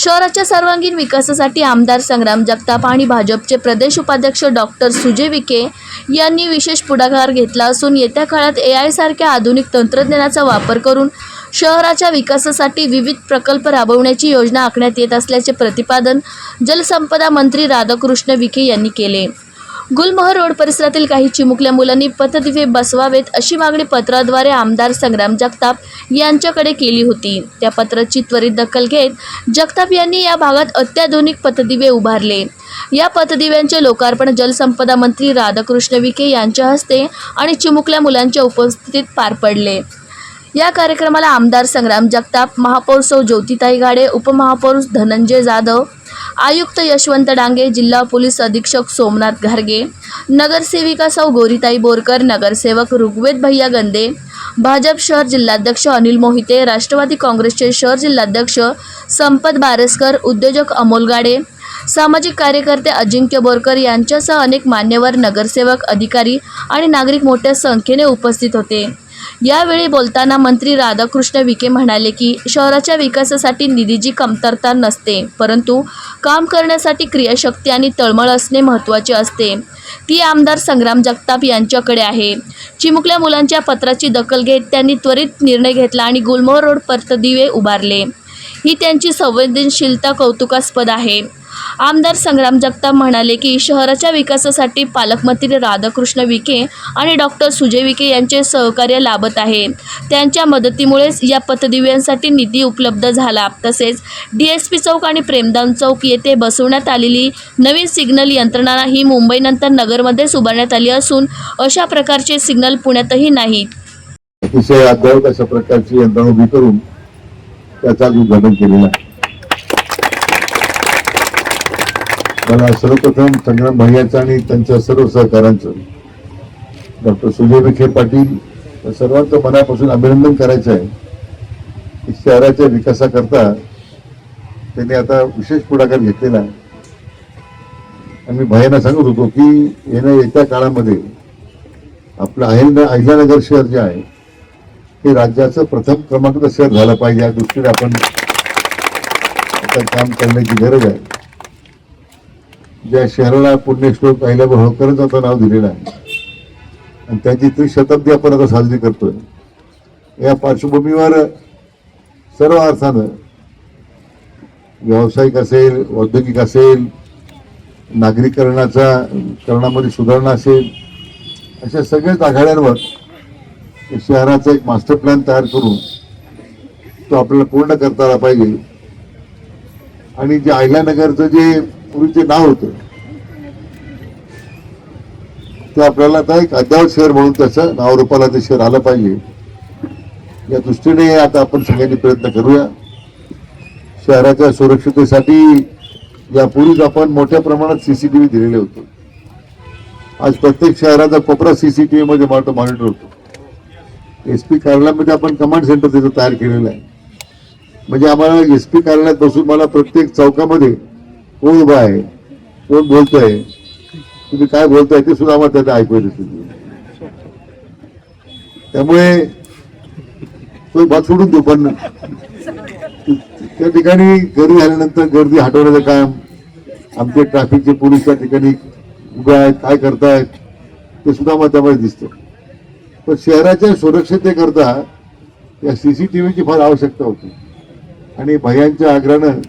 शहराच्या सर्वांगीण विकासासाठी आमदार संग्राम जगताप आणि भाजपचे प्रदेश उपाध्यक्ष डॉक्टर सुजय विखे यांनी विशेष पुढाकार घेतला असून येत्या काळात AI सारख्या आधुनिक तंत्रज्ञानाचा वापर करून शहराच्या विकासासाठी विविध प्रकल्प राबवण्याची योजना आखण्यात येत असल्याचे प्रतिपादन जलसंपदा मंत्री राधाकृष्ण विखे यांनी केले। गुलमोहर रोड परिसरातील काही चिमुकल्या मुलांनी पथदिवे बसवावेत अशी मागणी पत्राद्वारे आमदार संग्राम जगताप यांच्याकडे केली होती। त्या पत्राची त्वरित दखल घेत जगताप यांनी या भागात अत्याधुनिक पथदिवे उभारले। या पथदिव्यांचे लोकार्पण जलसंपदा मंत्री राधाकृष्ण विखे यांच्या हस्ते आणि चिमुकल्या मुलांच्या उपस्थितीत पार पडले। या कार्यक्रमाला आमदार संग्राम जगताप, महापौर सौ ज्योतिताई गाडे, उपमहापौर धनंजय जाधव, आयुक्त यशवंत डांगे, जिल्हा पोलीस अधीक्षक सोमनाथ घारगे, नगरसेविका सौ गोरीताई बोरकर, नगरसेवक ऋग्वेद भैया गंदे, भाजप शहर जिल्हाध्यक्ष अनिल मोहिते, राष्ट्रवादी काँग्रेसचे शहर जिल्हाध्यक्ष संपत बारसकर, उद्योजक अमोल गाडे, सामाजिक कार्यकर्ते अजिंक्य बोरकर यांच्यासह अनेक मान्यवर, नगरसेवक, अधिकारी आणि नागरिक मोठ्या संख्येने उपस्थित होते। यावेळी बोलताना मंत्री राधाकृष्ण विखे म्हणाले की शहराच्या विकासासाठी निधीची कमतरता नसते, परंतु काम करण्यासाठी क्रियाशक्ती आणि तळमळ असणे महत्त्वाचे असते। ती आमदार संग्राम जगताप यांच्याकडे आहे। चिमुकल्या मुलांच्या पत्राची दखल घेत त्यांनी त्वरित निर्णय घेतला आणि गुलमोहर रोड पथदिवे उभारले। ही त्यांची संवेदनशीलता कौतुकास्पद आहे। आमदार संग्राम जगताप म्हणाले की शहराच्या विकासासाठी पालकमंत्री राधाकृष्ण विखे आणि डॉक्टर सुजय विखे यांचे सहकार्य लाभत आहे। त्यांच्या मदतीमुळेच या पथदिव्यांसाठी निधी उपलब्ध झाला। तसेच DSP चौक आणि प्रेमदान चौक येथे बसवण्यात आलेली नवीन सिग्नल यंत्रणा ही मुंबईनंतर नगरमध्येच उभारण्यात आली असून अशा प्रकारचे सिग्नल पुण्यातही नाहीत। अतिशय अद्भुत अशा प्रकारची यंत्रणा उभी करून त्याचा उद्घाटन केलेला आहे। मला सर्वप्रथम संग्राम भैयाचं आणि त्यांच्या सर्व सहकाऱ्यांचं, डॉक्टर सुजय विखे पाटील सर्वांचं मनापासून अभिनंदन करायचं आहे की शहराच्या विकासाकरता त्यांनी आता विशेष पुढाकार घेतलेला आहे। आणि मी भैयांना सांगत होतो की येत्या काळामध्ये आपलं अहिल्यानगर शहर जे आहे हे राज्याचं प्रथम क्रमांकाचं शहर झालं पाहिजे, या दृष्टीने आपण आता काम करण्याची गरज आहे। ज्या शहराला पुण्यश्लोक अहिल्याबाई होळकरांचं आता नाव दिलेलं आहे आणि त्याची त्रिशताब्दी आपण आता साजरी करतोय। या पार्श्वभूमीवर सर्व अर्थानं व्यावसायिक असेल, औद्योगिक असेल, नागरीकरणामध्ये सुधारणा असेल, अशा सगळ्याच आघाड्यांवर शहराचा एक मास्टर प्लॅन तयार करून तो आपल्याला पूर्ण करता आला पाहिजे। आणि जे अहिल्यानगरचं जे पूर्वीचे नाव होतं ते आपल्याला आता एक अद्यावत शहर म्हणून त्याचं नावरूपाला ते शहर आलं पाहिजे, या दृष्टीने आता आपण सगळ्यांनी प्रयत्न करूया। शहराच्या सुरक्षिततेसाठी यापूर्वीच आपण मोठ्या प्रमाणात CCTV दिलेले होते। आज प्रत्येक शहराचा कोपरा CCTV मध्ये मॉनिटर होतो। SP कार्यालयामध्ये आपण कमांड सेंटर त्याचं तयार केलेलं आहे, म्हणजे आम्हाला SP कार्यालयात बसून मला प्रत्येक चौकामध्ये कोण उभा आहे, कोण बोलतोय, तुम्ही काय बोलताय ते सुद्धा आम्हाला त्याचं ऐकू येते। त्यामुळे तो भाग सोडून देऊ, पण त्या ठिकाणी घरी आल्यानंतर गर्दी हटवण्याचं काम आमचे ट्रॅफिकचे पोलीस त्या ठिकाणी उभे आहेत, काय करतायत ते सुद्धा आम्हाला त्यामध्ये दिसतं। पण शहराच्या सुरक्षिततेकरता या CCTVची फार आवश्यकता होती आणि भैयांच्या आग्रहानं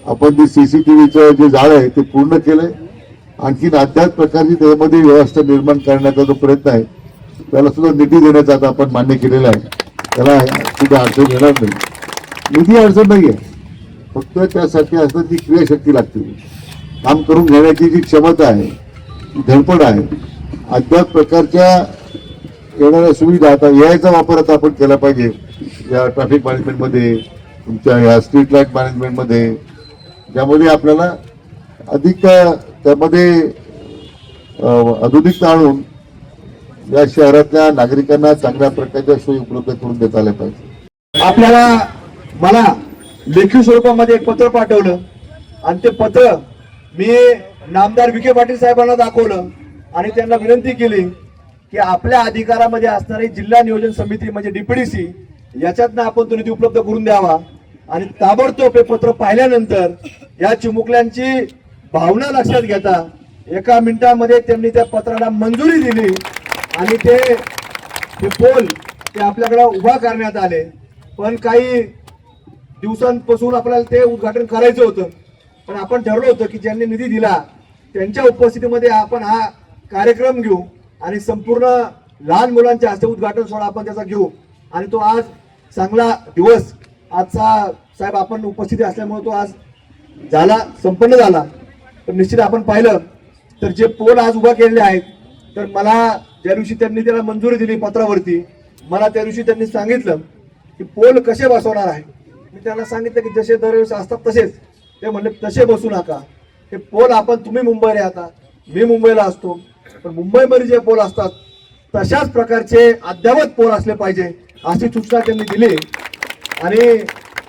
आपण जे CCTVचं जे जाळं आहे ते पूर्ण केलंय। आणखीन अद्याप प्रकारची त्यामध्ये व्यवस्था निर्माण करण्याचा जो प्रयत्न आहे त्याला सुद्धा निधी देण्याचा आता आपण मान्य केलेला आहे। त्याला सुद्धा अडचण येणार नाही, निधी अडचण नाही आहे, फक्त त्यासाठी असणं ती क्रियाशक्ती लागते, काम करून घेण्याची जी क्षमता आहे, धडपड आहे। अद्याप प्रकारच्या येणाऱ्या सुविधा आता याचा वापर आता आपण केला पाहिजे या ट्रॅफिक मॅनेजमेंटमध्ये, तुमच्या या स्ट्रीट लाईट मॅनेजमेंटमध्ये, ज्यामध्ये आपल्याला अधिक त्यामध्ये आधुनिकता आणून या शहरातल्या नागरिकांना चांगल्या प्रकारच्या सोयी उपलब्ध करून देता आल्या पाहिजे। मला लेखी स्वरूपामध्ये एक पत्र पाठवलं आणि ते पत्र मी नामदार विखे पाटील साहेबांना दाखवलं आणि त्यांना विनंती केली की आपल्या अधिकारामध्ये असणारी जिल्हा नियोजन समिती म्हणजे DPDC याच्यातनं आपण तो निधी उपलब्ध करून द्यावा आणि ताबडतोब हे पत्र पाहिल्यानंतर या चिमुकल्यांची भावना लक्षात घेता 1 मिनिटामध्ये त्यांनी त्या पत्राला मंजुरी दिली आणि ते पोल ते आपल्याकडे उभा करण्यात आले. पण काही दिवसांपासून आपल्याला ते उद्घाटन करायचं होतं, पण आपण ठरवलं होतं की ज्यांनी निधी दिला त्यांच्या उपस्थितीमध्ये आपण हा कार्यक्रम घेऊ आणि संपूर्ण लहान मुलांच्या हस्ते उद्घाटन सोहळा आपण त्याचा घेऊ. आणि तो आज चांगला दिवस आजचा साहेब आपण उपस्थिती असल्यामुळे तो आज झाला, संपन्न झाला. तर निश्चित आपण पाहिलं तर जे पोल आज उभा केलेले आहेत, तर मला ज्या दिवशी त्यांनी त्याला मंजुरी दिली पत्रावरती, मला त्या दिवशी त्यांनी सांगितलं की पोल कसे बसवणार आहे. मी त्यांना सांगितलं की जसे दरवेळेस असतात तसेच. ते म्हणले तसे बसू नका, हे पोल आपण, तुम्ही मुंबईला राहता, मी मुंबईला असतो, पण मुंबईमध्ये जे पोल असतात तशाच प्रकारचे अद्ययावत पोल असले पाहिजे अशी सूचना त्यांनी दिली. आणि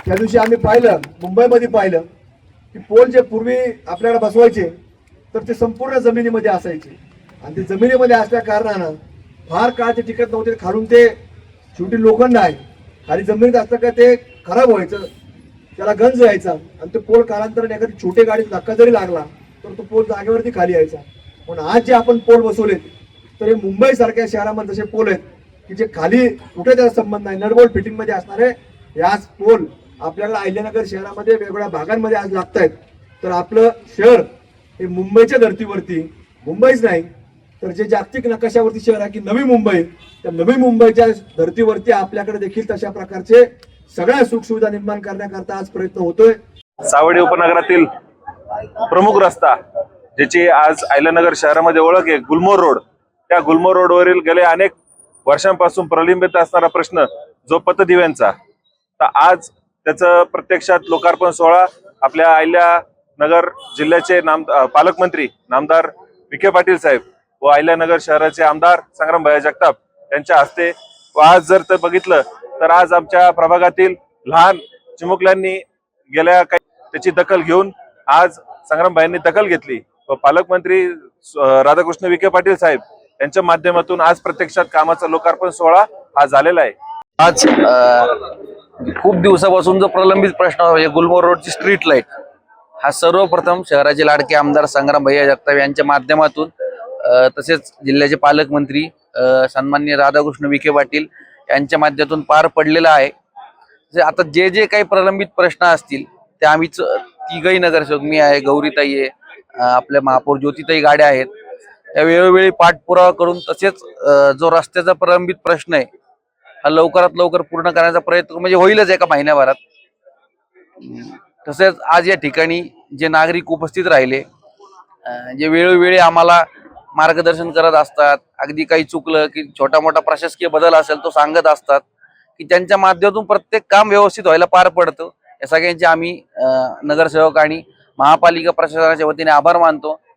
त्या दिवशी आम्ही पाहिलं, मुंबईमध्ये पाहिलं की पोल जे पूर्वी आपल्याला बसवायचे तर ते संपूर्ण जमिनीमध्ये असायचे आणि ते जमिनीमध्ये असल्या कारणानं फार काळ ते टिकत नव्हते. खालून ते शेवटी लोखंड आहे, खाली जमिनीत असलं का ते खराब व्हायचं, त्याला गंज यायचा आणि ते पोल कालांतराने एखादी छोटी गाडीत धक्का जरी लागला तर तो पोल जागेवरती खाली यायचा. पण आज जे आपण पोल बसवलेत तर हे मुंबई सारख्या शहरामध्ये जसे पोल आहेत की जे खाली कुठे त्याचा संबंध नाही, नटबोल्ट फिटिंग मध्ये असणारे याच पोल आपल्याला अहिल्यानगर शहरामध्ये वेगवेगळ्या भागांमध्ये आज लागत आहेत. तर आपलं शहर हे मुंबईच्या धर्तीवरती, मुंबईच नाही तर जे जागतिक नकाशावरती शहर आहे की नवी मुंबई, त्या नवी मुंबईच्या धर्तीवरती आपल्याकडे देखील तशा प्रकारचे सगळ्या सुखसुविधा निर्माण करण्याकरता आज प्रयत्न होतोय. सावडी उपनगरातील प्रमुख रस्ता ज्याची आज अहिल्यानगर शहरामध्ये ओळख आहे, गुलमोहर रोड, त्या गुलमोहर रोडवरील गेले अनेक वर्षांपासून प्रलंबित असणारा प्रश्न जो पथदिव्यांचा, तर आज त्याचं प्रत्यक्षात लोकार्पण सोहळा आपल्या अहिल्यानगर जिल्ह्याचे पालकमंत्री नामदार विखे पाटील साहेब व अहिल्यानगर शहराचे आमदार संग्राम जगताप यांच्या हस्ते. व आज जर तर बघितलं तर आज आमच्या प्रभागातील लहान चिमुकल्यांनी गेल्या काही त्याची दखल घेऊन आज संग्रामभाईंनी दखल घेतली व पालकमंत्री राधाकृष्ण विखे पाटील साहेब यांच्या माध्यमातून आज प्रत्यक्षात कामाचा लोकार्पण सोहळा हा झालेला आहे. आज खूप दिवसापासून जो प्रलंबित प्रश्न आहे गुलमोहर रोडची स्ट्रीट लाईट, हा सर्वप्रथम शहराचे लाडके आमदार संग्राम जगताप यांच्या माध्यमातून तसेच जिल्ह्याचे पालकमंत्री सन्माननीय राधाकृष्ण विखे पाटील यांच्या माध्यमातून पार पडलेला आहे. आता जे जे काही प्रलंबित प्रश्न असतील ते आम्ही तिघही नगरसेवक, मी आहे, गौरीताई आहे, आपल्या महापौर ज्योतिताई गाड्या आहेत, या वेळोवेळी पाठपुरावा करून तसेच जो रस्त्याचा प्रलंबित प्रश्न आहे हा लवकरात लवकर पूर्ण करण्याचा प्रयत्न म्हणजे होईलच एका महिन्याभरात. तसेच आज या ठिकाणी जे नागरिक उपस्थित राहिले, जे वेळोवेळी आम्हाला मार्गदर्शन करत असतात, अगदी काही चुकलं की छोटा मोठा प्रशासकीय बदल असेल तो सांगत असतात की त्यांच्या माध्यमातून प्रत्येक काम व्यवस्थित व्हायला पार पडतं. या सगळ्यांचे आम्ही नगरसेवक आणि महापालिका प्रशासनाच्या वतीने आभार मानतो.